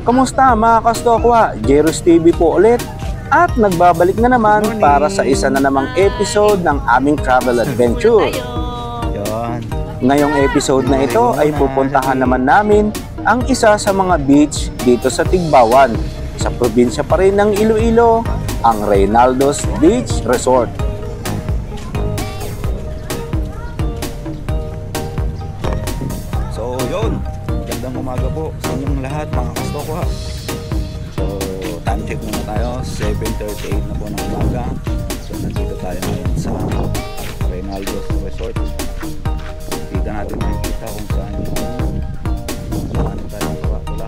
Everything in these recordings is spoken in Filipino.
Kamusta mga kastokwa? Jeros TV po ulit at nagbabalik na naman para sa isa na namang episode ng aming travel adventure. Ngayong episode na ito ay pupuntahan naman namin ang isa sa mga beach dito sa Tigbawan, sa probinsya pa rin ng Iloilo, ang Reynaldos Beach Resort. So yun, gandang umaga po sa inyong lahat mga kastokwa. So time check muna tayo, 7:38 na po ng umaga. So nandito tayo ngayon sa Reynaldos Resort. Dito natin makikita kung saan tayo nakatula.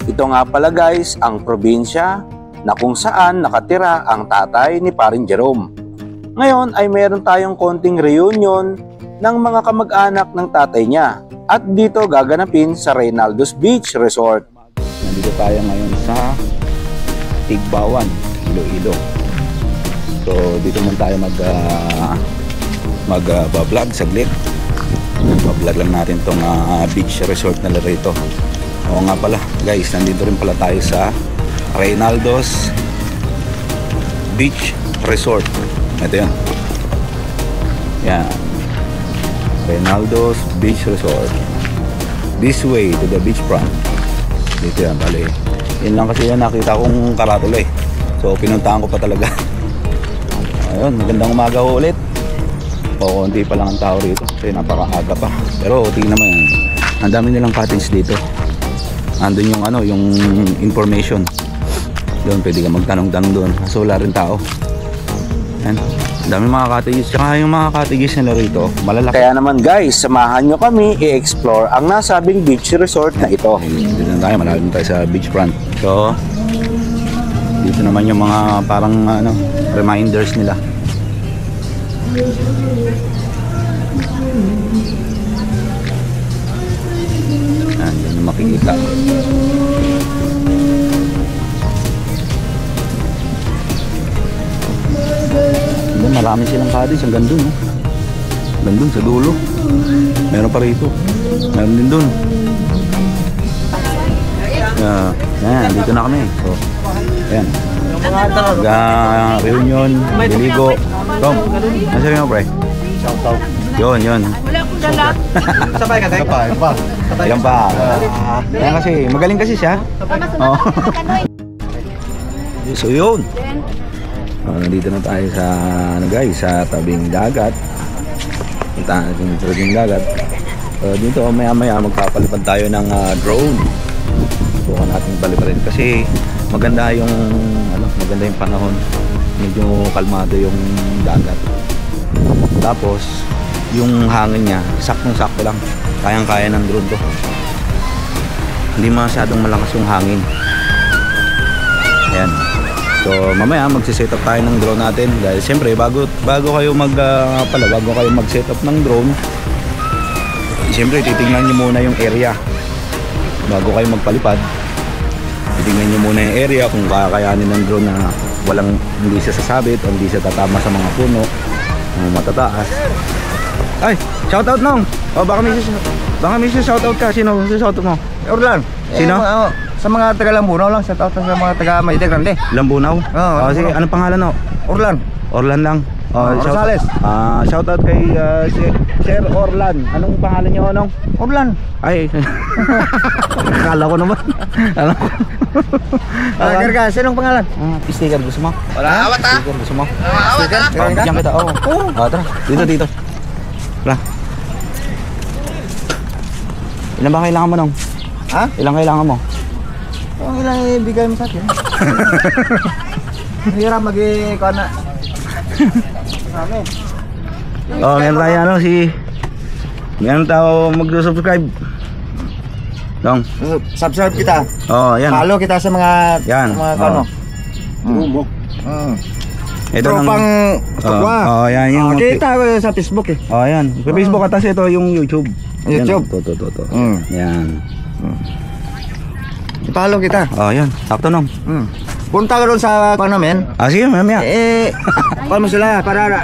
Ito nga pala guys, ang probinsya na kung saan nakatira ang tatay ni Paring Jerome. Ngayon ay meron tayong konting reunion ng mga kamag-anak ng tatay niya. At dito gaganapin sa Reynaldos Beach Resort. Nandito tayo ngayon sa Tigbawan, Iloilo. So dito man tayo mag-vlog saglit. Mag-vlog lang natin tong beach resort na rito. Oo nga pala guys, nandito rin pala tayo sa Reynaldos Beach Resort. Ito yan. Yan. Reynaldos Beach Resort. This way to the beachfront. Dito yan, bali. Yun lang kasi yan nakita kong karatula eh. So pinuntahan ko pa talaga. Ayun, magandang umaga ho ulit. O konti pa lang ang tao rito kasi napakaaga pa. Pero tingnan naman yan. Ang dami nilang cottage dito. Andun yung ano, yung information. Doon pwede ka magtanong-tanong doon. So wala rin tao. Yan. Dami mga cottages, tsaka yung mga cottages nila rito malalaki. Kaya naman guys, samahan nyo kami i-explore ang nasabing beach resort na ito. Dito na tayo, malalim tayo sa beachfront. So dito naman yung mga parang ano, reminders nila. Yan yung makikita. Marami silang cottage hanggang dun, no? Hanggang dun sa dulo. Meron pa rito. Meron din dun. Yan, dito na kami. So, ayan. Reunion, Diligo. Tom, nasabi mo pre? Shoutout. Yun. Sabay ka tayo? Yan pa. Yan kasi, magaling kasi siya. Oh. So yun. Nandito na tayo sa ano guys, sa tabing dagat. Puntahan natin yung tabing dagat. Dito maya-maya magpapalipad tayo ng drone. Subukan natin paliparin kasi maganda yung ano, maganda yung panahon. Medyo kalmado yung dagat. Tapos yung hangin niya, saktong-sakto lang. Kayang-kaya ng drone to. Hindi masyadong malakas yung hangin. Ayan. So mamaya magse-set up tayo ng drone natin dahil siyempre bago kayo mag-set up ng drone, siyempre titingnan niyo muna yung area bago kayo magpalipad. Titingnan niyo muna yung area kung kakayanin ng drone na hindi siya sasabit o hindi siya tatama sa mga puno matataas. Ay, shoutout nong. O baka may shoutout ka. Sino shoutout mo? Orlan. Sino? Sa mga taga Lambunaw lang, shoutout sa mga taga Mayte Grande. Lambunaw? Oo. Sige, anong pangalan no? Orlan. Orlan lang. Rosales. Shoutout kay Sir Orlan. Anong pangalan niyo, Onong? Orlan. Ay. Akala ko naman. Alam ko. Garga, sinong pangalan? Sticker gusto mo? Wala awat ha? Sticker gusto mo? Sticker? Bigyan kita. Oo. Tara. Dito. Tara. Ilan ba kailangan mo, Nong? Ha? Ilang kailangan mo? Ilang ibigay mo sa akin? Hirap mag-ikaw na. Meron tayo ano meron tayo mag-subscribe. Dong. Subscribe kita. Yan. Follow kita sa mga yan. Mga ano. Ito tropang tokwa. Yan yung kita sa Facebook eh. Yan. Sa Facebook at ito yung YouTube. YouTube. To. Yan. I-follow kita. Yan. Sakto nong. Punta ka doon sa pang namin. Sige, mamaya. Paano mo sila? Para.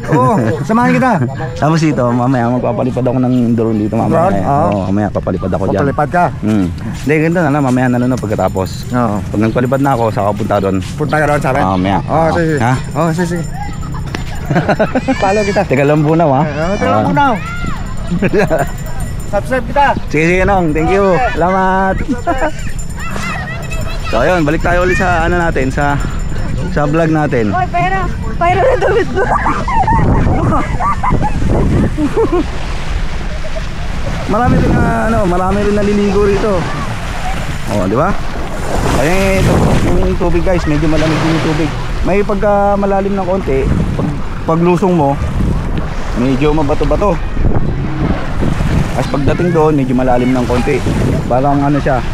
Oo, samahan kita. Tapos dito, mamaya magpapalipad ako ng drone dito mamaya. Drone? Oo. Oo, mamaya papalipad ako dyan. Papalipad ka? Hindi, ganito na lang. Mamaya na lang pagkatapos. Oo. Pag nagpalipad na ako, saka punta doon. Punta ka doon sa akin? Mamaya. Oo, sige. Ha? Oo, sige. Follow kita. Teka lang muna, ha? Teka lang muna. Subscribe kita. Sige, Nong. Thank you. Salamat. So, ayun. Balik tayo ulit sa ano natin, sa vlog natin. Hoy, pera na damit ko. Marami rin naliligo rito. Oh, di ba? Ay, ito yung tubig, guys, medyo malamig din yung tubig. May pagka malalim ng konti, pag lusong mo, medyo mabato-bato. As pagdating doon, medyo malalim ng konti. Parang ano siya,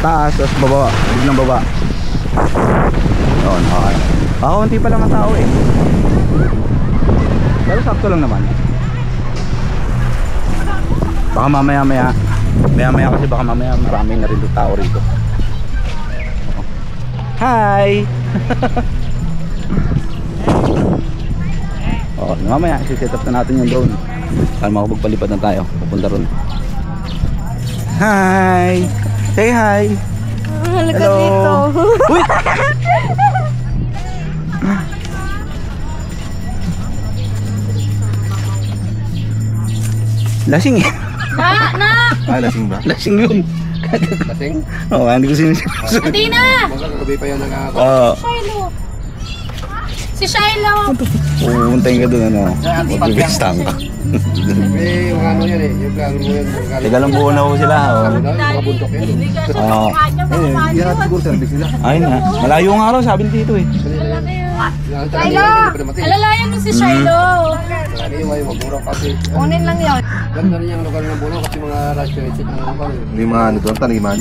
taas, tapos baba, biglang baba. Yun, okay. Konti pa lang ang tao eh. Pero sakto lang naman. Baka mamaya kasi baka mamaya marami na rin yung tao rito. Hi! Mamaya isi-set up na natin yung drone para makapagpalipad na tayo papunta ron. Hi! Say hi! Halika dito. Uy! Lasing eh. Lasing ba? Lasing yun. Lasing? Oo, hindi ko sinasabi. Hindi na! Magkakabi pa yan ng Shiloh. Si Shiloh. Pupuntahin ka doon, ano. Magbibestahan ka. May mga ano yan eh. Yung plano mo yan. Teka lang buo na ho sila. Mga bundok yan. Oo. Yan natin siguro service nila. Ayun na. Malayo nga raw, sabi ni Tito eh. Shiloh! Alalayan mo si Shiloh. Anyway, magmura kasi. Kunin lang yun. Ganda rin yung lugar ng Bono kasi mga restaurant ng lugar. May mga ano doon, taniman.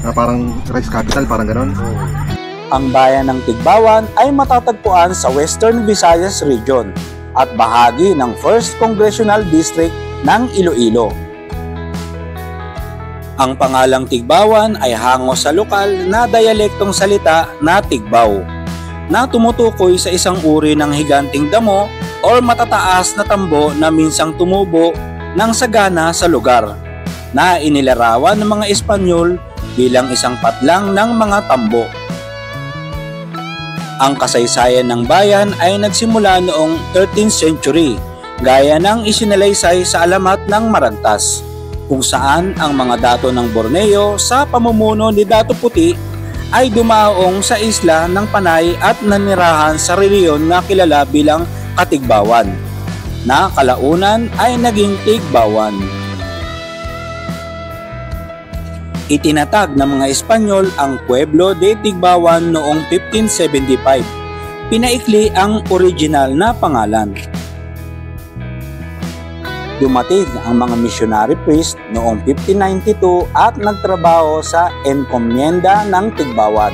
Na parang rice capital, parang ganon. Ang bayan ng Tigbawan ay matatagpuan sa Western Visayas Region at bahagi ng 1st Congressional District ng Iloilo. Ang pangalang Tigbawan ay hango sa lokal na dialektong salita na Tigbaw, na tumutukoy sa isang uri ng higanting damo o matataas na tambo na minsang tumubo ng sagana sa lugar, na inilarawan ng mga Espanyol bilang isang patlang ng mga tambo. Ang kasaysayan ng bayan ay nagsimula noong 13th century, gaya ng isinalaysay sa alamat ng Maragtas, kung saan ang mga dato ng Borneo sa pamumuno ni Dato Puti ay dumaong sa isla ng Panay at nanirahan sa rehiyon na kilala bilang Katigbawan, na kalaunan ay naging Tigbawan. Itinatag ng mga Espanyol ang Pueblo de Tigbawan noong 1575. Pinaikli ang original na pangalan. Dumating ang mga missionary priest noong 1592 at nagtrabaho sa encomienda ng Tigbawan,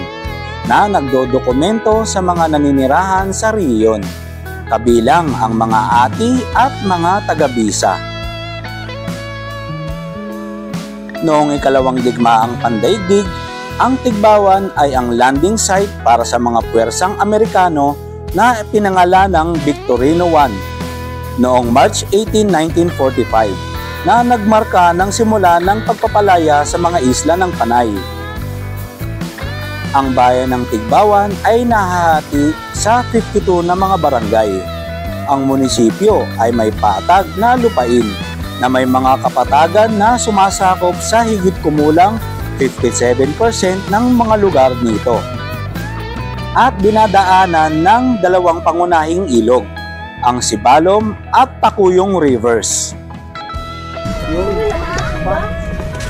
na nagdodokumento sa mga naninirahan sa rehiyon, kabilang ang mga ati at mga taga-bisa. Noong ikalawang digmaang pandaigdig, ang Tigbawan ay ang landing site para sa mga puwersang Amerikano na pinangalan ng Victorino I noong March 18, 1945, na nagmarka ng simula ng pagpapalaya sa mga isla ng Panay. Ang bayan ng Tigbawan ay nahahati sa 52 na mga barangay. Ang munisipyo ay may patag na lupain na may mga kapatagan na sumasakop sa higit kumulang 57% ng mga lugar nito, at dinadaanan ng dalawang pangunahing ilog, ang Sibalom at Takuyong Rivers.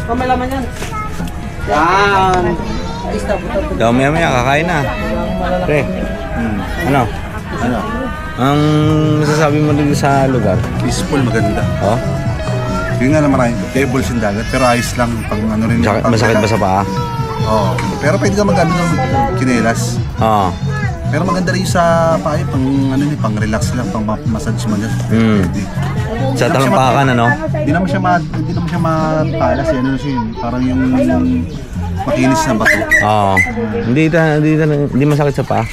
May laman yan. Yan. Daw maya kakain na. Pre. Ano? Ang masasabi mo din sa lugar? Peaceful, maganda. Oh? Yun nga na maraming pebbles yung dagat, pero ayos lang pang ano rin. Masakit ba sa paa? Oo. Pero pwede ka mag-ano ng chinelas. Oo. Pero maganda rin sa paa pang ano ni, pang relax lang, pang massage mo dyan. Sa talampakan, ano? Hindi naman siya matalas yan, ano siya, parang yung makinis na bato. Oo. Hindi masakit sa paa.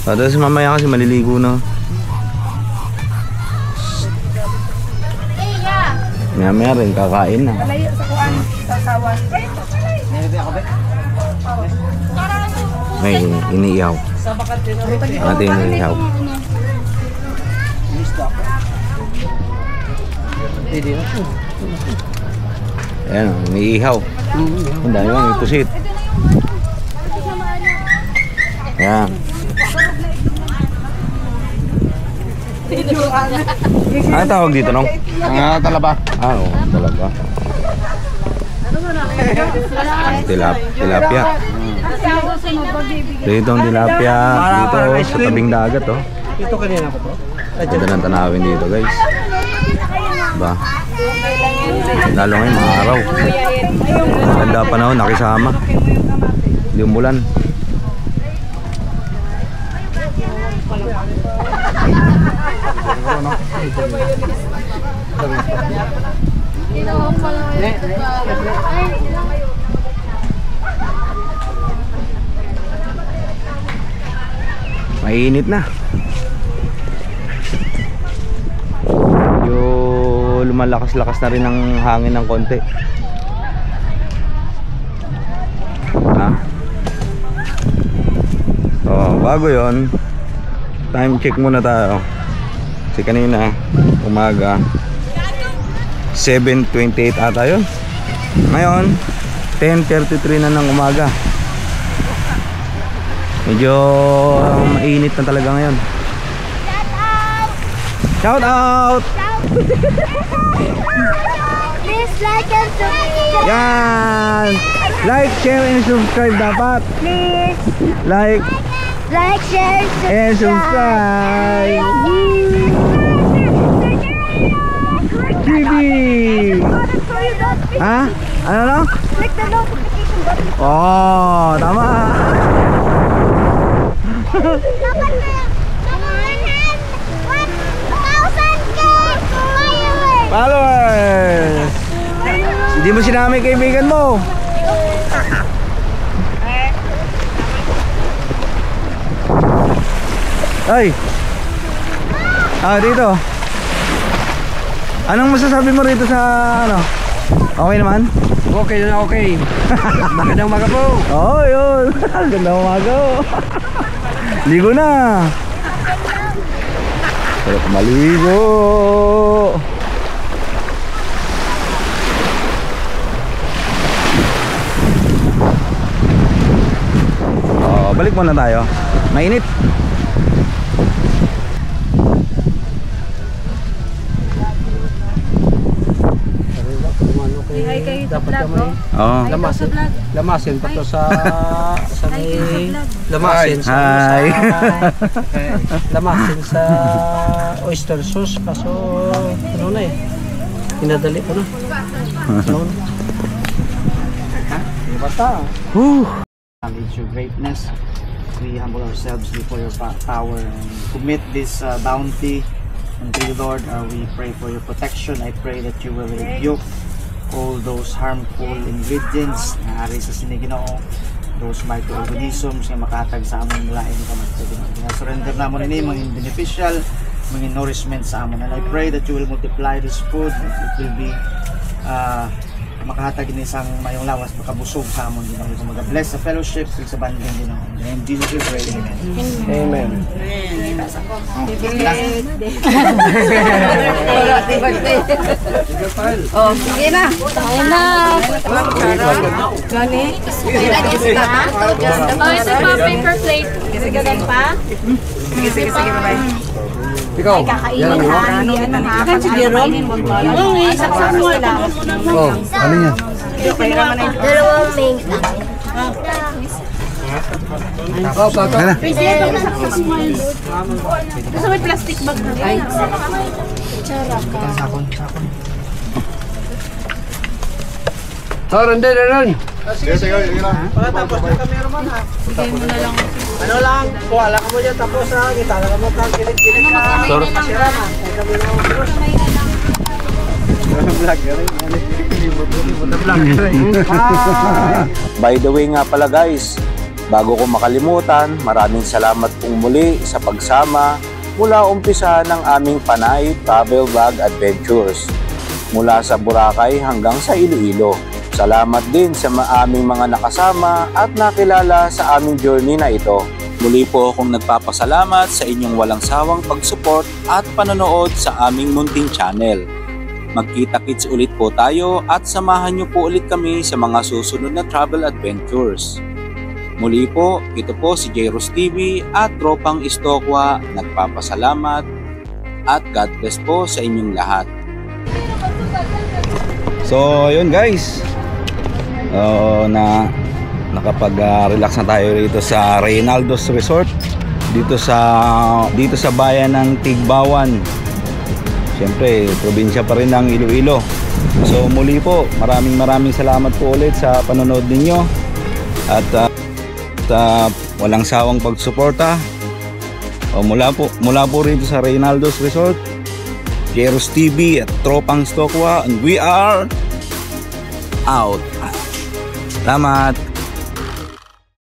Tapos mamaya kasi maliligo na. Maya rin kakain na. May iniihaw. Ate iniihaw. Ayan, iniihaw. Ang dami bang itusit. Ayan. Ano tawag dito, Nong? Talaba. Oo, talaga. Tilapia. Dito ang tilapia dito sa tabing dagat, oh. Ito kanina ba to? Ganda ng tanawin dito, guys. Ba? Lalo ngayon, mga araw. Ganda panahon, nakisama. Hindi umulan. Mainit na. Medyo lumalakas-lakas na rin ang hangin ng konti. Ha? So, bago yon, time check muna tayo. Kasi kanina umaga 7:28 ata yun. Ngayon 10:33 na ng umaga. Medyo mainit na talaga ngayon. Shout out! Please like and subscribe. Yan! Like, share, and subscribe dapat. Please Like share, and subscribe. TV! Ha? Ano no? Click the notification button. Oh, tama. Dapat na 1,000K followers. Followers! Hindi mo sinama yung kaibigan mo. Ay! Dito. Anong masasabi mo rito sa ano? Okay naman? Okay na okay. Magandang umaga po. Oo, yun. Ganda umaga. Ligo na. Sarap maligo. Balik muna tayo. Mainit. Hi kayo sa vlog, oh. Oo. Lamasin. Lamasin pa to sa may lamasin sa Hi. lamasin sa oyster sauce kaso ano na eh. Pinadali ko na. Ano na? Bata. Acknowledge your greatness. We humble ourselves before your power and commit this bounty unto you, Lord. We pray for your protection. I pray that you will rebuke all those harmful ingredients na ari sa siniginoo, those microorganisms na makatag sa amon lain ka surrender namon ini mga beneficial, mga nourishment sa amon, and I pray that you will multiply this food, that it will be makahatag ni isang mayong lawas, makabusog sa amon Ginoo. Mag-bless sa fellowship sa banding Ginoo. In Jesus we pray. Amen. Oh, sige na. Ayun na. Gani? Oh, ito pa, paper plate. Gagan pa? Sige, bye-bye. Ikaw. Kakainin ha. Kan si Jerome? Oo, isaksak mo lang. Oh, ano yan? Dalawang main. Ano? Gusto may plastic bag na. Ay. Oh, nandun, nandun. Pagkatapos ng cameraman ha. Bigay mo na lang. Ano lang, kuha lang mo dyan tapos ha. Kita lang mo kang kilit-kilit ka. Sorry. Masira na. Kaya kami na By the way nga pala guys, bago ko makalimutan, maraming salamat pong muli sa pagsama mula umpisa ng aming Panay Travel Vlog Adventures. Mula sa Boracay hanggang sa Iloilo. Salamat din sa aming mga nakasama at nakilala sa aming journey na ito. Muli po akong nagpapasalamat sa inyong walang sawang pag-support at panonood sa aming munting channel. Magkita-kits ulit po tayo at samahan niyo po ulit kami sa mga susunod na travel adventures. Muli po, ito po si Jairos TV at Tropang Istokwa nagpapasalamat at God bless po sa inyong lahat. So yun guys, nakapag-relax na tayo rito sa Reynaldos Resort dito sa bayan ng Tigbawan. Siyempre, probinsya pa rin ng Iloilo. So muli po, maraming salamat po ulit sa panonood ninyo at walang sawang pagsuporta. Mula po rito sa Reynaldos Resort, Jairos TV at Tropang Istokwa, and we are out. Salamat.